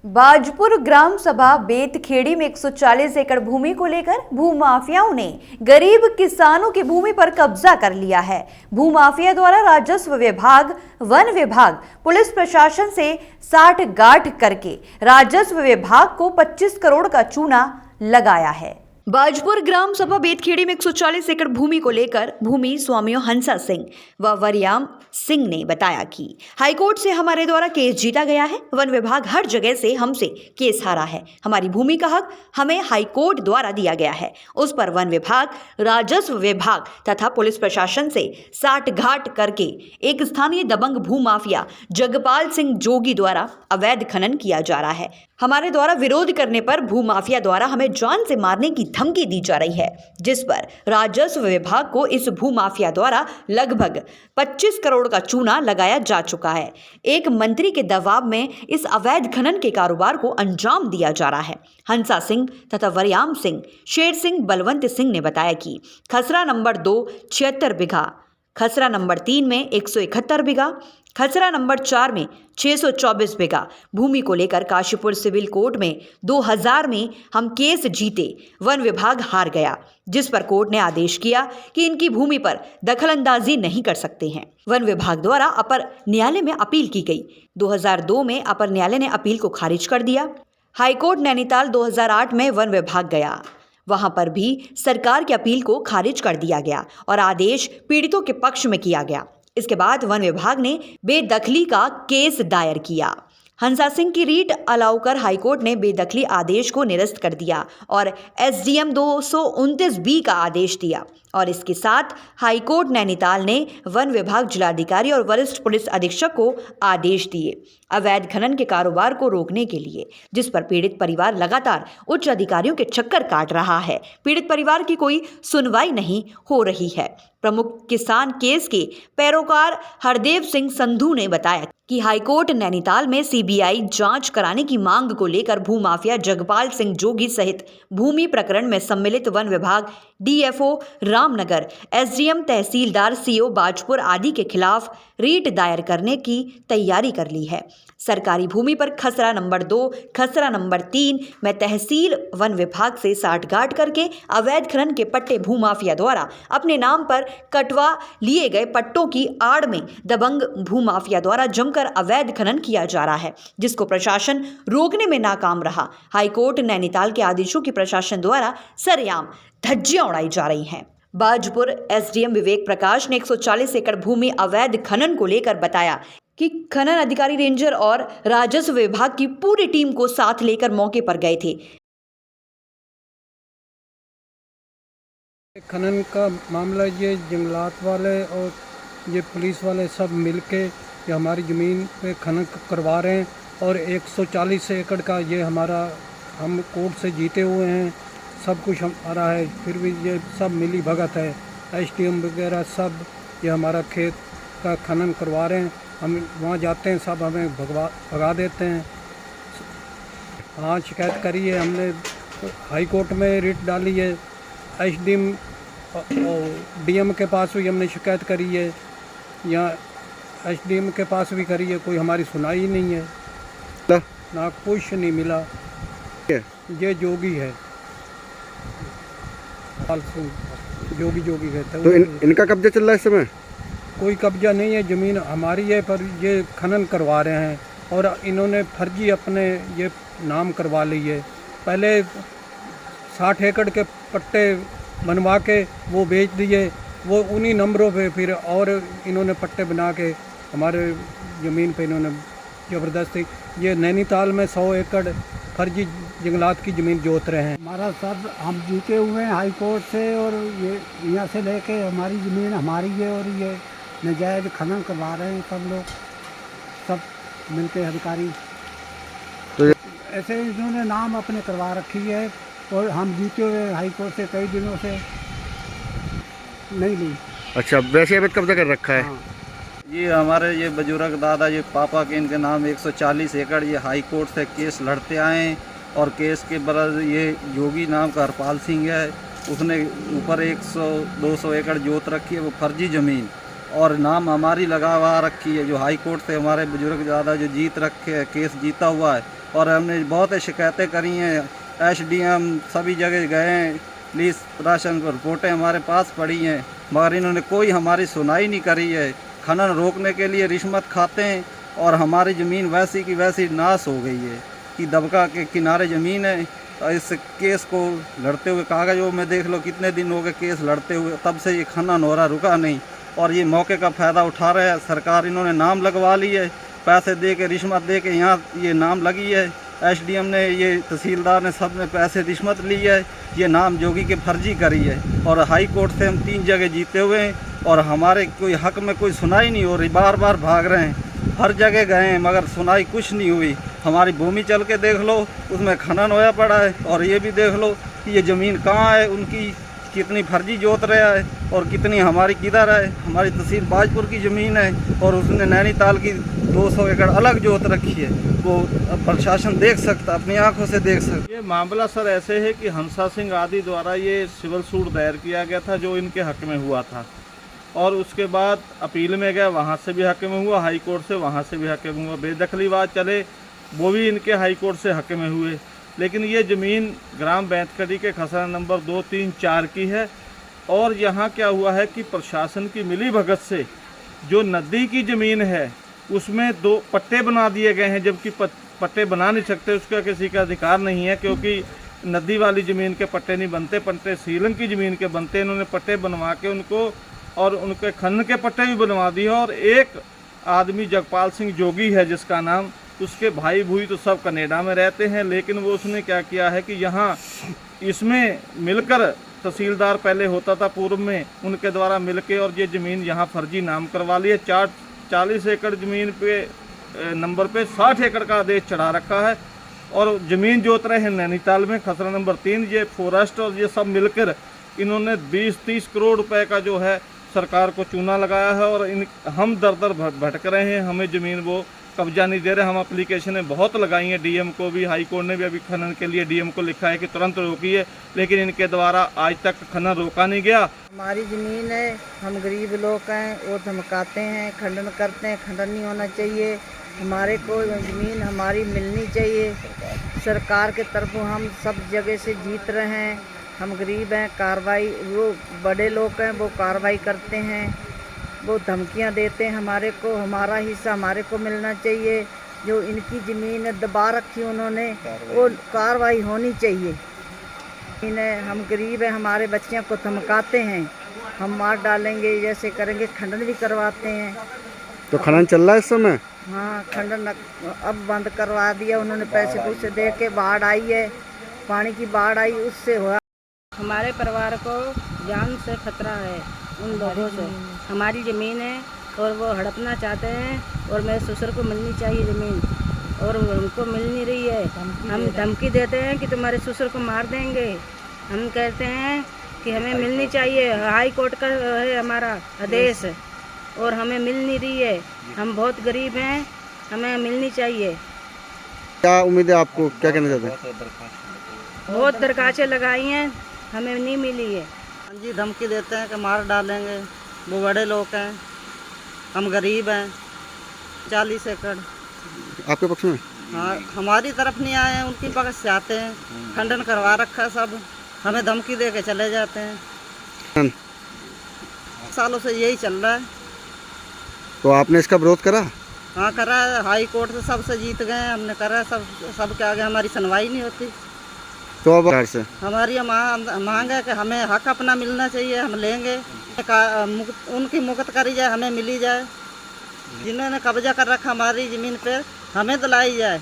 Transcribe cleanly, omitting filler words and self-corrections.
बाजपुर ग्राम सभा बेतखेड़ी में 140 एकड़ भूमि को लेकर भूमाफियाओं ने गरीब किसानों की भूमि पर कब्जा कर लिया है। भूमाफिया द्वारा राजस्व विभाग, वन विभाग, पुलिस प्रशासन से साठ-गांठ करके राजस्व विभाग को 25 करोड़ का चूना लगाया है। बाजपुर ग्राम सभा बेतखेड़ी में 140 एकड़ भूमि को लेकर भूमि स्वामियों हंसा सिंह व वरयाम सिंह ने बताया कि हाईकोर्ट से हमारे द्वारा केस जीता गया है। वन विभाग हर जगह से हमसे केस हारा है। हमारी भूमि का हक हमें हाईकोर्ट द्वारा दिया गया है। उस पर वन विभाग, राजस्व विभाग तथा पुलिस प्रशासन से साठ-गांठ करके एक स्थानीय दबंग भूमाफिया जगपाल सिंह जोगी द्वारा अवैध खनन किया जा रहा है। हमारे द्वारा विरोध करने पर भूमाफिया द्वारा हमें जान से मारने की धमकी दी जा रही है, जिस पर राजस्व विभाग को इस भूमाफिया द्वारा लगभग 25 करोड़ का चूना लगाया जा चुका है। एक मंत्री के दबाव में इस अवैध खनन के कारोबार को अंजाम दिया जा रहा है। हंसा सिंह तथा वरयाम सिंह, शेर सिंह, बलवंत सिंह ने बताया कि खसरा नंबर 2 76 बीघा, खसरा नंबर 3 में 171 बीघा, खसरा नंबर 4 में 624 बीघा भूमि को लेकर काशीपुर सिविल कोर्ट में 2000 में हम केस जीते। वन विभाग हार गया, जिस पर कोर्ट ने आदेश किया कि इनकी भूमि पर दखलंदाजी नहीं कर सकते हैं। वन विभाग द्वारा अपर न्यायालय में अपील की गई। 2002 में अपर न्यायालय ने अपील को खारिज कर दिया। हाईकोर्ट नैनीताल 2008 में वन विभाग गया, वहां पर भी सरकार की अपील को खारिज कर दिया गया और आदेश पीड़ितों के पक्ष में किया गया। इसके बाद वन विभाग ने बेदखली का केस दायर किया। हंसा सिंह की रीट अलाउ कर हाईकोर्ट ने बेदखली आदेश को निरस्त कर दिया और SDM 229B का आदेश दिया और इसके साथ हाईकोर्ट नैनीताल ने वन विभाग, जिलाधिकारी और वरिष्ठ पुलिस अधीक्षक को आदेश दिए अवैध खनन के कारोबार को रोकने के लिए, जिस पर पीड़ित परिवार लगातार उच्च अधिकारियों के चक्कर काट रहा है। पीड़ित परिवार की कोई सुनवाई नहीं हो रही है। प्रमुख किसान केस के पैरोकार हरदेव सिंह संधू ने बताया कि हाईकोर्ट नैनीताल में CBI जांच कराने की मांग को लेकर भूमाफिया जगपाल सिंह जोगी सहित भूमि प्रकरण में सम्मिलित वन विभाग, DFO रामनगर, SDM, तहसीलदार, CO बाजपुर आदि के खिलाफ रीट दायर करने की तैयारी कर ली है। सरकारी भूमि पर खसरा नंबर 2, खसरा नंबर 3 में तहसील वन विभाग से साठ-गांठ करके अवैध खनन के पट्टे भूमाफिया द्वारा अपने नाम पर कटवा लिए गए पट्टों की आड़ में दबंग भूमाफिया द्वारा जमकर अवैध खनन किया जा रहा है, जिसको प्रशासन रोकने में नाकाम रहा। हाईकोर्ट नैनीताल के आदेशों की प्रशासन द्वारा सरेआम धज्जियां उड़ाई जा रही हैं। बाजपुर SDM विवेक प्रकाश ने 140 एकड़ भूमि अवैध खनन को लेकर बताया कि खनन अधिकारी, रेंजर और राजस्व विभाग की पूरी टीम को साथ लेकर मौके पर गए थे। खनन का मामला ये जंगलात वाले और ये पुलिस वाले सब मिलके ये हमारी ज़मीन पे खनन करवा रहे हैं और 140 एकड़ का ये हमारा, हम कोर्ट से जीते हुए हैं, सब कुछ हमारा है, फिर भी ये सब मिली भगत है। SDM वगैरह सब ये हमारा खेत का खनन करवा रहे हैं। हम वहाँ जाते हैं, सब हमें भगा देते हैं। हाँ, शिकायत करी है हमने, हाई कोर्ट में रिट डाली है। SDM और DM के पास भी हमने शिकायत करी है, यहाँ SDM के पास भी करी है, कोई हमारी सुनाई नहीं है ना कुछ नहीं मिला। ये जोगी है, जोगी कहते हैं। तो इनका कब्जा चल रहा है इस समय? कोई कब्जा नहीं है, ज़मीन हमारी है, पर ये खनन करवा रहे हैं और इन्होंने फर्जी अपने ये नाम करवा ली है। पहले 60 एकड़ के पट्टे बनवा के वो बेच दिए, वो उन्हीं नंबरों पे फिर और इन्होंने पट्टे बना के हमारे ज़मीन पे इन्होंने ज़बरदस्ती, ये नैनीताल में 100 एकड़ फर्जी जंगलात की ज़मीन जोत रहे हैं। हमारा सब हम जीते हुए हैं हाई कोर्ट से और ये यहाँ से लेके हमारी ज़मीन हमारी है और ये नजायज़ खनन करवा रहे हैं सब लोग, सब मिलके अधिकारी। तो ऐसे इन्होंने नाम अपने करवा रखी है और हम जीते हुए हाई कोर्ट से कई दिनों से नहीं ली। अच्छा, वैसे अवैध कब्जा कर रखा है। हाँ। ये हमारे ये बुजुर्ग दादा, ये पापा के इनके नाम 140 एकड़ ये हाई कोर्ट से केस लड़ते आए हैं और केस के बरस ये योगी नाम का हरपाल सिंह है, उसने ऊपर 100-200 एकड़ जोत रखी है, वो फर्जी ज़मीन और नाम हमारी लगा रखी है, जो हाई कोर्ट से हमारे बुजुर्ग दादा जो जीत रखे है, केस जीता हुआ है, और हमने बहुत शिकायतें करी हैं, एसडीएम सभी जगह गए हैं, पुलिस प्रशासन को रिपोर्टें हमारे पास पड़ी हैं, मगर इन्होंने कोई हमारी सुनाई नहीं करी है। खनन रोकने के लिए रिश्वत खाते हैं और हमारी ज़मीन वैसी की वैसी नाश हो गई है कि दबका के किनारे ज़मीन है। इस केस को लड़ते हुए कागज़ों में देख लो कितने दिन हो गए केस लड़ते हुए, तब से ये खनन हो रहा, रुका नहीं। और ये मौके का फ़ायदा उठा रहे हैं। सरकार इन्होंने नाम लगवा ली है, पैसे दे के रिश्वत दे के यहाँ ये नाम लगी है। एसडीएम ने, ये तहसीलदार ने, सब ने पैसे रिश्वत ली है, ये नाम जोगी के फर्जी करी है। और हाई कोर्ट से हम 3 जगह जीते हुए हैं और हमारे कोई हक में कोई सुनाई नहीं हो रही। बार बार भाग रहे हैं, हर जगह गए हैं मगर सुनाई कुछ नहीं हुई। हमारी भूमि चल के देख लो, उसमें खनन होया पड़ा है। और ये भी देख लो कि ये ज़मीन कहाँ है, उनकी कितनी फर्जी जोत रहा है और कितनी हमारी किधर है। हमारी तहसील बाजपुर की ज़मीन है और उसने नैनीताल की 200 एकड़ अलग जोत रखी है। वो प्रशासन देख सकता, अपनी आंखों से देख सकता। ये मामला सर ऐसे है कि हंसा सिंह आदि द्वारा ये सिविल सूट दायर किया गया था जो इनके हक में हुआ था, और उसके बाद अपील में गया, वहाँ से भी हक में हुआ, हाई कोर्ट से वहाँ से भी हक में हुआ। बेदखलीवाद चले, वो भी इनके हाई कोर्ट से हक में हुए। लेकिन ये ज़मीन ग्राम बैंतकड़ी के खसरा नंबर 2, 3, 4 की है। और यहाँ क्या हुआ है कि प्रशासन की मिली भगत से जो नदी की ज़मीन है उसमें 2 पट्टे बना दिए गए हैं, जबकि पट्टे बना नहीं सकते, उसका किसी का अधिकार नहीं है, क्योंकि नदी वाली ज़मीन के पट्टे नहीं बनते, पट्टे सीलन की ज़मीन के बनते। इन्होंने पट्टे बनवा के उनको, और उनके खनन के पट्टे भी बनवा दिए। और एक आदमी जगपाल सिंह जोगी है जिसका नाम, उसके भाई भूई तो सब कनाडा में रहते हैं, लेकिन वो उसने क्या किया है कि यहाँ इसमें मिलकर, तहसीलदार पहले होता था पूर्व में, उनके द्वारा मिलके और ये ज़मीन यहाँ फर्जी नाम करवा ली है। 40 एकड़ ज़मीन पे नंबर पे 60 एकड़ का आदेश चढ़ा रखा है। और ज़मीन जोत रहे हैं नैनीताल में खसरा नंबर 3, ये फॉरेस्ट और ये सब मिलकर इन्होंने 20-30 करोड़ रुपए का जो है सरकार को चूना लगाया है। और हम दर दर भटक रहे हैं, हमें ज़मीन वो कब्जा नहीं दे रहे। हम एप्लीकेशनें बहुत लगाई हैं, डीएम को भी, हाई कोर्ट ने भी अभी खनन के लिए डीएम को लिखा है कि तुरंत रोकिए, लेकिन इनके द्वारा आज तक खनन रोका नहीं गया। हमारी ज़मीन है, हम गरीब लोग हैं, वो धमकाते हैं, खंडन करते हैं। खंडन नहीं होना चाहिए, हमारे को ज़मीन हमारी मिलनी चाहिए। सरकार के तरफ हम सब जगह से जीत रहे हैं, हम गरीब हैं। कार्रवाई, वो बड़े लोग हैं, वो कार्रवाई करते हैं, वो धमकियां देते हैं हमारे को, हमारा हिस्सा हमारे को मिलना चाहिए। जो इनकी ज़मीन दबा रखी उन्होंने, वो कार्रवाई होनी चाहिए। इन्हें, हम गरीब हैं, हमारे बच्चियों को धमकाते हैं, हम मार डालेंगे, जैसे करेंगे, खंडन भी करवाते हैं। तो खनन चल रहा है इस समय? हाँ, खंडन अब बंद करवा दिया उन्होंने, पैसे पूसे दे के। बाढ़ आई है, पानी की बाढ़ आई, उससे हुआ। हमारे परिवार को जान से खतरा है उन लोगों से। हमारी ज़मीन है और वो हड़पना चाहते हैं, और मेरे ससुर को मिलनी चाहिए ज़मीन, और उनको मिल नहीं रही है। हम धमकी देते हैं कि तुम्हारे ससुर को मार देंगे। हम कहते हैं कि हमें मिलनी चाहिए, हाई कोर्ट का है हमारा आदेश, और हमें मिल नहीं रही है। हम बहुत गरीब हैं, हमें मिलनी चाहिए। क्या उम्मीद है आपको, क्या कहना चाहते हैं? बहुत दरखास्तें लगाई हैं, हमें नहीं मिली है। हाँ जी, धमकी देते हैं कि मार डालेंगे। वो बड़े लोग हैं, हम गरीब हैं। 40 एकड़ आपके पक्ष में? हाँ, हमारी तरफ नहीं आए हैं, उनकी पक्ष से आते हैं। खंडन करवा रखा है सब, हमें धमकी दे के चले जाते हैं। सालों से यही चल रहा है। तो आपने इसका विरोध करा? हाँ, करा है, हाई कोर्ट से सबसे जीत गए हैं, हमने करा, सब के आगे हमारी सुनवाई नहीं होती। तो अब से हमारी मांग है कि हमें हक अपना मिलना चाहिए, हम लेंगे। उनकी मुक्त करी जाए, हमें मिली जाए। जिन्होंने कब्जा कर रखा हमारी ज़मीन पे, हमें दिलाई जाए।